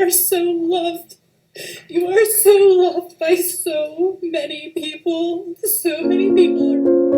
Are so loved. You are so loved by so many people. So many people are.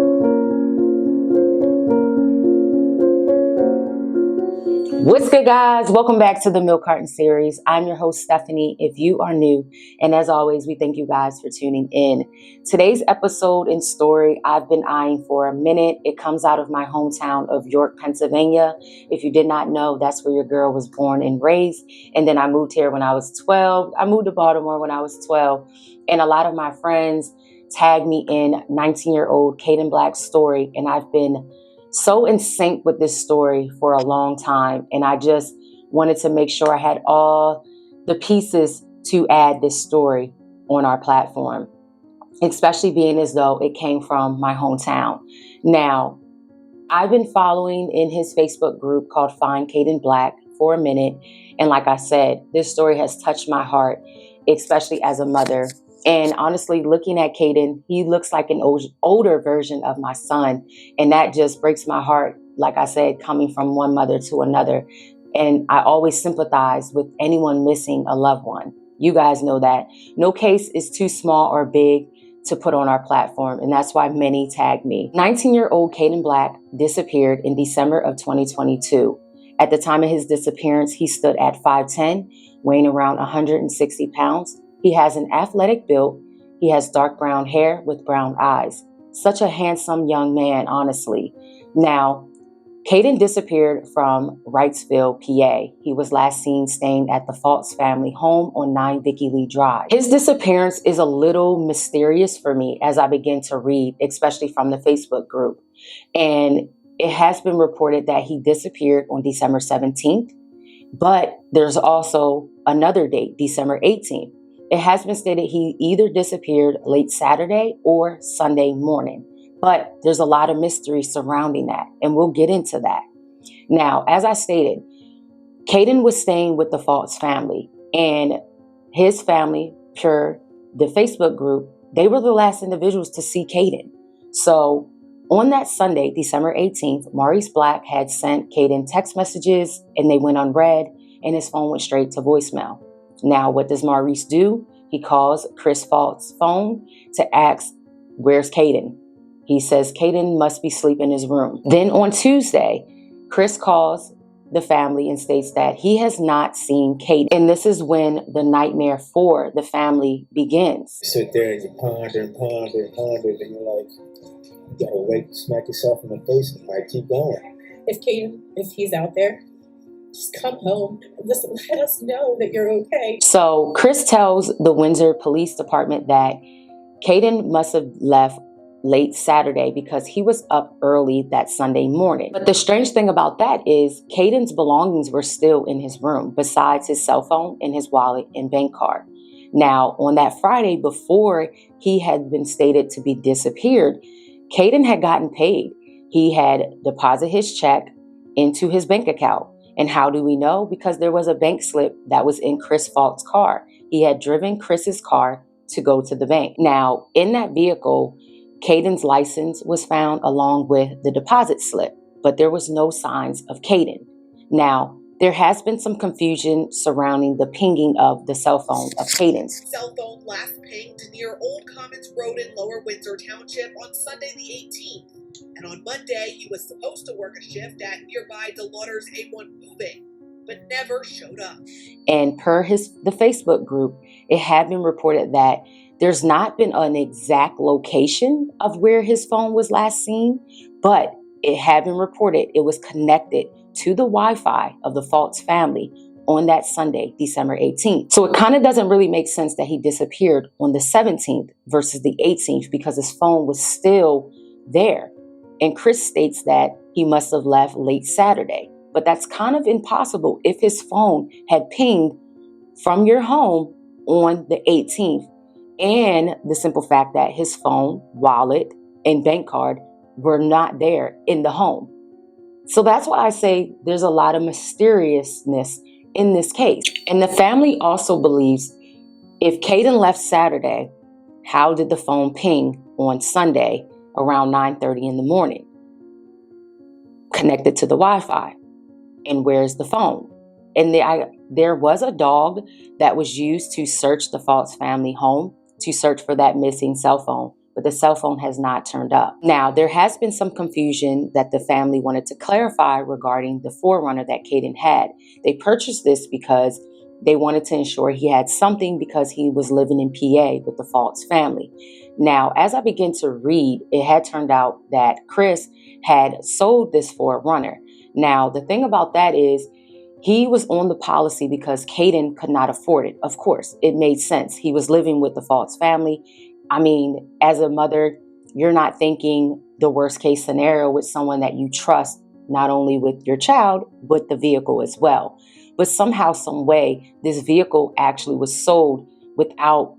What's good, guys? Welcome back to the Milk Carton Series. I'm your host, Stephanie, if you are new. And as always, we thank you guys for tuning in. Today's episode and story I've been eyeing for a minute. It comes out of my hometown of York, Pennsylvania. If you did not know, that's where your girl was born and raised. And then I moved here when I was 12. I moved to Baltimore when I was 12. And a lot of my friends tagged me in 19-year-old Kadin Black's story. And I've been so in sync with this story for a long time. And I just wanted to make sure I had all the pieces to add this story on our platform, especially being as though it came from my hometown. Now, I've been following in his Facebook group called Find Kadin Black for a minute. And like I said, this story has touched my heart, especially as a mother. And honestly, looking at Kadin, he looks like an older version of my son. And that just breaks my heart, like I said, coming from one mother to another. And I always sympathize with anyone missing a loved one. You guys know that. No case is too small or big to put on our platform, and that's why many tagged me. 19-year-old Kadin Black disappeared in December of 2022. At the time of his disappearance, he stood at 5'10", weighing around 160 pounds. He has an athletic build. He has dark brown hair with brown eyes. Such a handsome young man, honestly. Now, Kadin disappeared from Wrightsville, PA. He was last seen staying at the Fultz family home on 9 Vicky Lee Drive. His disappearance is a little mysterious for me as I begin to read, especially from the Facebook group. And it has been reported that he disappeared on December 17th, but there's also another date, December 18th. It has been stated he either disappeared late Saturday or Sunday morning. But there's a lot of mystery surrounding that, and we'll get into that. Now, as I stated, Kadin was staying with the Fultz family, and his family, per the Facebook group, they were the last individuals to see Kadin. So on that Sunday, December 18th, Maurice Black had sent Kadin text messages, and they went unread, and his phone went straight to voicemail. Now, what does Maurice do? He calls Chris Fultz's phone to ask, where's Kadin? He says Kadin must be asleep in his room. Then on Tuesday, Chris calls the family and states that he has not seen Kadin. And this is when the nightmare for the family begins. You sit there and you ponder and ponder and ponder, and you're like, you gotta wait, smack yourself in the face and like keep going. If he's out there, just come home. Just let us know that you're okay. So Chris tells the Windsor Police Department that Kadin must have left late Saturday because he was up early that Sunday morning. But the strange thing about that is Kadin's belongings were still in his room, besides his cell phone and his wallet and bank card. Now, on that Friday before he had been stated to be disappeared, Kadin had gotten paid. He had deposited his check into his bank account. And how do we know? Because there was a bank slip that was in Chris Fultz's car. He had driven Chris's car to go to the bank. Now, in that vehicle, Kadin's license was found along with the deposit slip, but there was no signs of Kadin. Now, there has been some confusion surrounding the pinging of the cell phone of Kadin's. Cell phone last pinged near Old Commons Road in Lower Windsor Township on Sunday the 18th. And on Monday, he was supposed to work a shift at nearby DeLauder's A1 Moving, but never showed up. And per the Facebook group, it had been reported that there's not been an exact location of where his phone was last seen, but it had been reported it was connected to the Wi-Fi of the Fultz family on that Sunday, December 18th. So it kind of doesn't really make sense that he disappeared on the 17th versus the 18th because his phone was still there. And Chris states that he must have left late Saturday, but that's kind of impossible if his phone had pinged from your home on the 18th. And the simple fact that his phone, wallet, and bank card were not there in the home. So that's why I say there's a lot of mysteriousness in this case. And the family also believes if Kadin left Saturday, how did the phone ping on Sunday around 9:30 in the morning? Connected to the Wi-Fi. And where's the phone? And there was a dog that was used to search the Fultz family home to search for that missing cell phone, but the cell phone has not turned up. Now, there has been some confusion that the family wanted to clarify regarding the 4Runner that Kadin had. They purchased this because they wanted to ensure he had something because he was living in PA with the Fultz family. Now, as I began to read, it had turned out that Chris had sold this 4Runner. Now, the thing about that is he was on the policy because Kadin could not afford it. Of course, it made sense. He was living with the Fultz family. I mean, as a mother, you're not thinking the worst case scenario with someone that you trust, not only with your child, but the vehicle as well. But somehow, some way, this vehicle actually was sold without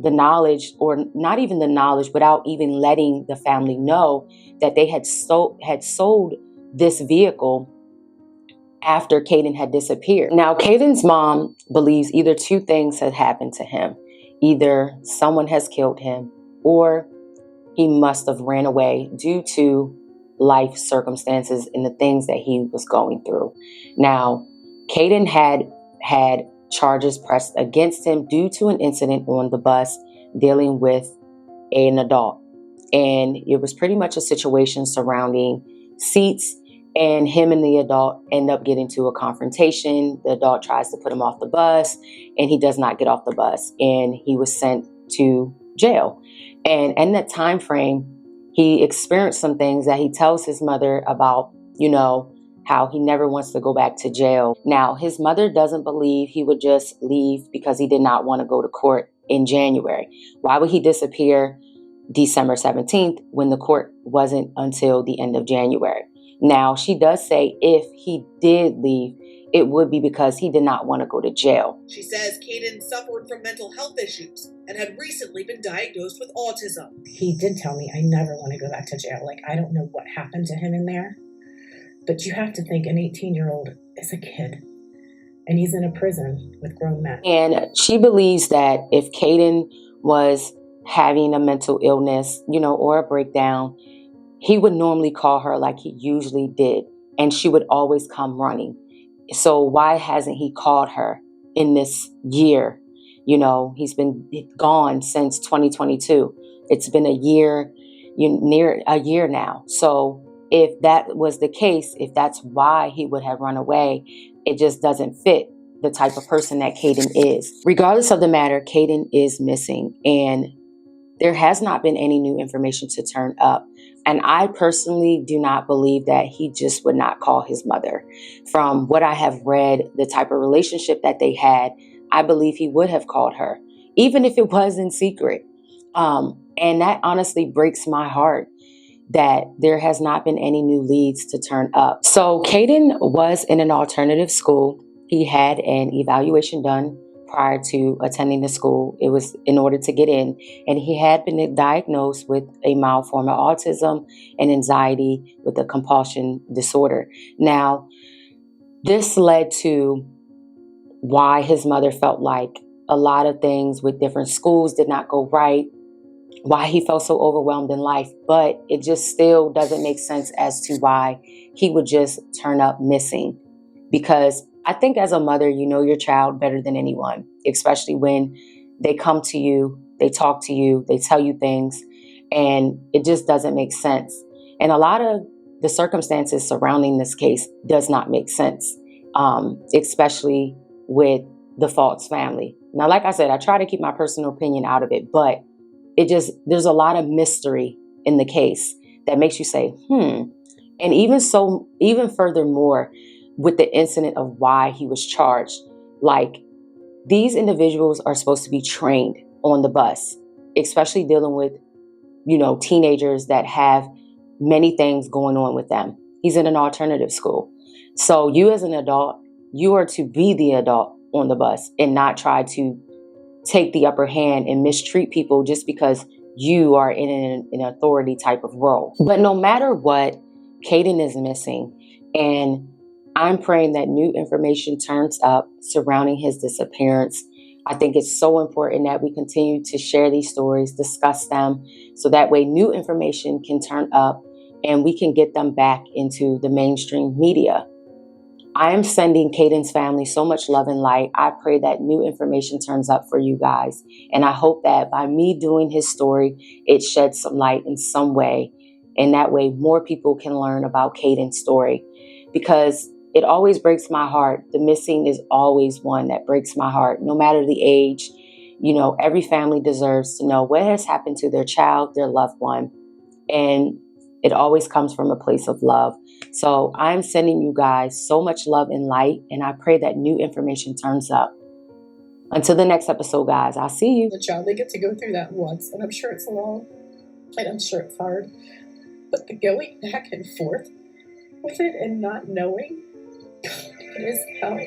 the knowledge, or not even the knowledge, without even letting the family know that they had sold this vehicle after Kadin had disappeared. Now, Kadin's mom believes either two things had happened to him. Either someone has killed him, or he must have ran away due to life circumstances and the things that he was going through. Now, Kadin had charges pressed against him due to an incident on the bus dealing with an adult. And it was pretty much a situation surrounding seats, and him and the adult end up getting to a confrontation. The adult tries to put him off the bus, and he does not get off the bus, and he was sent to jail. And in that time frame, he experienced some things that he tells his mother about, how he never wants to go back to jail. Now, his mother doesn't believe he would just leave because he did not want to go to court in January. Why would he disappear December 17th when the court wasn't until the end of January? Now, she does say if he did leave, it would be because he did not want to go to jail. She says Kadin suffered from mental health issues and had recently been diagnosed with autism. He did tell me, I never want to go back to jail. I don't know what happened to him in there. But you have to think an 18-year-old is a kid. And he's in a prison with grown men. And she believes that if Kadin was having a mental illness, or a breakdown, he would normally call her like he usually did. And she would always come running. So why hasn't he called her in this year? He's been gone since 2022. It's been a year, near a year now. So if that was the case, if that's why he would have run away, it just doesn't fit the type of person that Kadin is. Regardless of the matter, Kadin is missing, and there has not been any new information to turn up. And I personally do not believe that he just would not call his mother. From what I have read, the type of relationship that they had, I believe he would have called her, even if it was in secret. And that honestly breaks my heart that there has not been any new leads to turn up. So Kadin was in an alternative school. He had an evaluation done prior to attending the school. It was in order to get in, and he had been diagnosed with a mild form of autism and anxiety with a compulsion disorder. Now, this led to why his mother felt like a lot of things with different schools did not go right, why he felt so overwhelmed in life, but it just still doesn't make sense as to why he would just turn up missing. Because I think as a mother, you know your child better than anyone, especially when they come to you, they talk to you, they tell you things, and it just doesn't make sense. And a lot of the circumstances surrounding this case does not make sense, especially with the Fultz family. Now, like I said, I try to keep my personal opinion out of it, but there's a lot of mystery in the case that makes you say, And even furthermore, with the incident of why he was charged, like these individuals are supposed to be trained on the bus, especially dealing with, teenagers that have many things going on with them. He's in an alternative school. So you as an adult, you are to be the adult on the bus and not try to take the upper hand and mistreat people just because you are in an authority type of role. But no matter what, Kadin is missing, and I'm praying that new information turns up surrounding his disappearance. I think it's so important that we continue to share these stories, discuss them, so that way new information can turn up and we can get them back into the mainstream media. I am sending Kadin's family so much love and light. I pray that new information turns up for you guys. And I hope that by me doing his story, it sheds some light in some way. And that way more people can learn about Kadin's story, because it always breaks my heart. The missing is always one that breaks my heart, no matter the age. You know, every family deserves to know what has happened to their child, their loved one. And it always comes from a place of love. So I'm sending you guys so much love and light, and I pray that new information turns up. Until the next episode, guys, I'll see you. The child, they get to go through that once, and I'm sure it's long, and I'm sure it's hard. But the going back and forth with it and not knowing, it is hell.